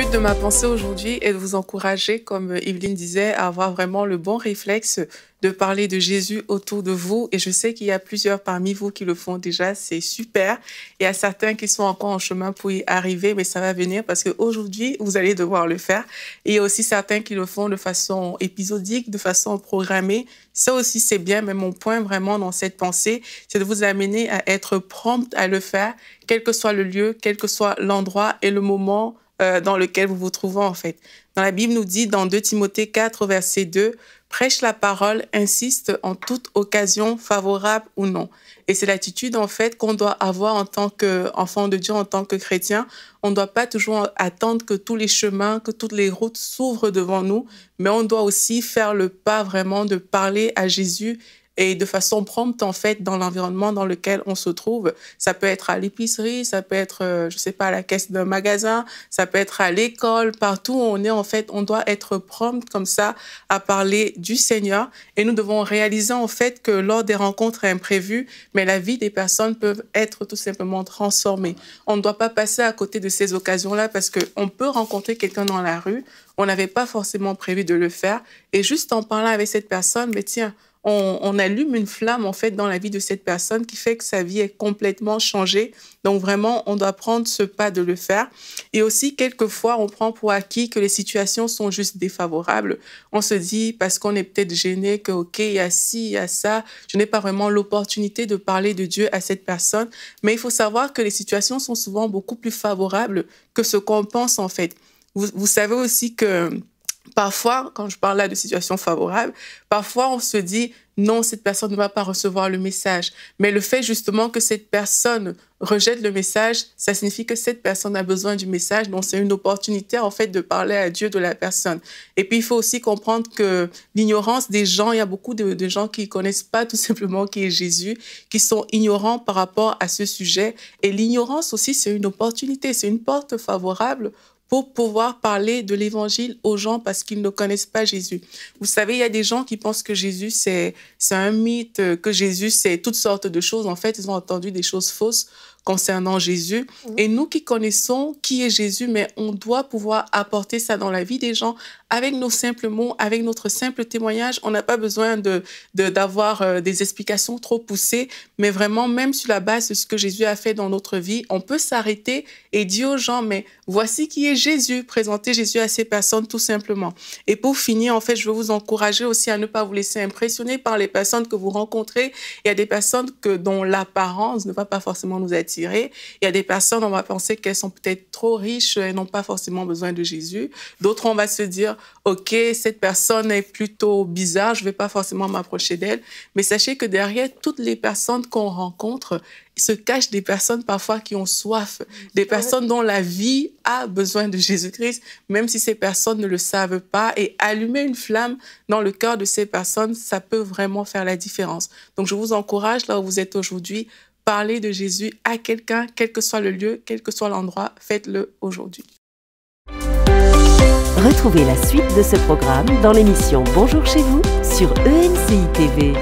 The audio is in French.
but de ma pensée aujourd'hui est de vous encourager, comme Evelyne disait, à avoir vraiment le bon réflexe de parler de Jésus autour de vous. Et je sais qu'il y a plusieurs parmi vous qui le font déjà, c'est super. Il y a certains qui sont encore en chemin pour y arriver, mais ça va venir parce qu'aujourd'hui, vous allez devoir le faire. Et il y a aussi certains qui le font de façon épisodique, de façon programmée. Ça aussi, c'est bien, mais mon point vraiment dans cette pensée, c'est de vous amener à être prompt à le faire, quel que soit le lieu, quel que soit l'endroit et le moment dans lequel vous vous trouvez en fait. Dans la Bible nous dit dans 2 Timothée 4, verset 2, « Prêche la parole, insiste en toute occasion, favorable ou non. » Et c'est l'attitude en fait qu'on doit avoir en tant qu'enfant de Dieu, en tant que chrétien. On ne doit pas toujours attendre que tous les chemins, que toutes les routes s'ouvrent devant nous, mais on doit aussi faire le pas vraiment de parler à Jésus et de façon prompte, en fait, dans l'environnement dans lequel on se trouve. Ça peut être à l'épicerie, ça peut être, je sais pas, à la caisse d'un magasin, ça peut être à l'école, partout où on est, en fait, on doit être prompte comme ça à parler du Seigneur. Et nous devons réaliser, en fait, que lors des rencontres imprévues, mais la vie des personnes peut être tout simplement transformée. On ne doit pas passer à côté de ces occasions-là parce qu'on peut rencontrer quelqu'un dans la rue, on n'avait pas forcément prévu de le faire, et juste en parlant avec cette personne, mais tiens, on allume une flamme en fait dans la vie de cette personne qui fait que sa vie est complètement changée. Donc vraiment, on doit prendre ce pas de le faire. Et aussi, quelquefois, on prend pour acquis que les situations sont juste défavorables. On se dit, parce qu'on est peut-être gêné, que OK, il y a ci, il y a ça, je n'ai pas vraiment l'opportunité de parler de Dieu à cette personne. Mais il faut savoir que les situations sont souvent beaucoup plus favorables que ce qu'on pense en fait. Vous savez aussi que parfois, quand je parle là de situations favorables, parfois on se dit non, cette personne ne va pas recevoir le message. Mais le fait justement que cette personne rejette le message, ça signifie que cette personne a besoin du message. Donc c'est une opportunité en fait de parler à Dieu de la personne. Et puis il faut aussi comprendre que l'ignorance des gens, il y a beaucoup de gens qui ne connaissent pas tout simplement qui est Jésus, qui sont ignorants par rapport à ce sujet. Et l'ignorance aussi, c'est une opportunité, c'est une porte favorable pour pouvoir parler de l'évangile aux gens parce qu'ils ne connaissent pas Jésus. Vous savez, il y a des gens qui pensent que Jésus, c'est un mythe, que Jésus, c'est toutes sortes de choses. En fait, ils ont entendu des choses fausses concernant Jésus. Et nous qui connaissons qui est Jésus, mais on doit pouvoir apporter ça dans la vie des gens avec nos simples mots, avec notre simple témoignage. On n'a pas besoin d'avoir des explications trop poussées, mais vraiment, même sur la base de ce que Jésus a fait dans notre vie, on peut s'arrêter et dire aux gens, mais voici qui est Jésus, présenter Jésus à ces personnes tout simplement. Et pour finir, en fait, je veux vous encourager aussi à ne pas vous laisser impressionner par les personnes que vous rencontrez. Il y a des personnes dont l'apparence ne va pas forcément nous attirer. Il y a des personnes, on va penser qu'elles sont peut-être trop riches et n'ont pas forcément besoin de Jésus. D'autres, on va se dire, OK, cette personne est plutôt bizarre, je ne vais pas forcément m'approcher d'elle. Mais sachez que derrière toutes les personnes qu'on rencontre, il se cache des personnes parfois qui ont soif, des personnes dont la vie a besoin de Jésus-Christ, même si ces personnes ne le savent pas. Et allumer une flamme dans le cœur de ces personnes, ça peut vraiment faire la différence. Donc, je vous encourage, là où vous êtes aujourd'hui, parlez de Jésus à quelqu'un, quel que soit le lieu, quel que soit l'endroit, faites-le aujourd'hui. Retrouvez la suite de ce programme dans l'émission Bonjour chez vous sur EMCI TV.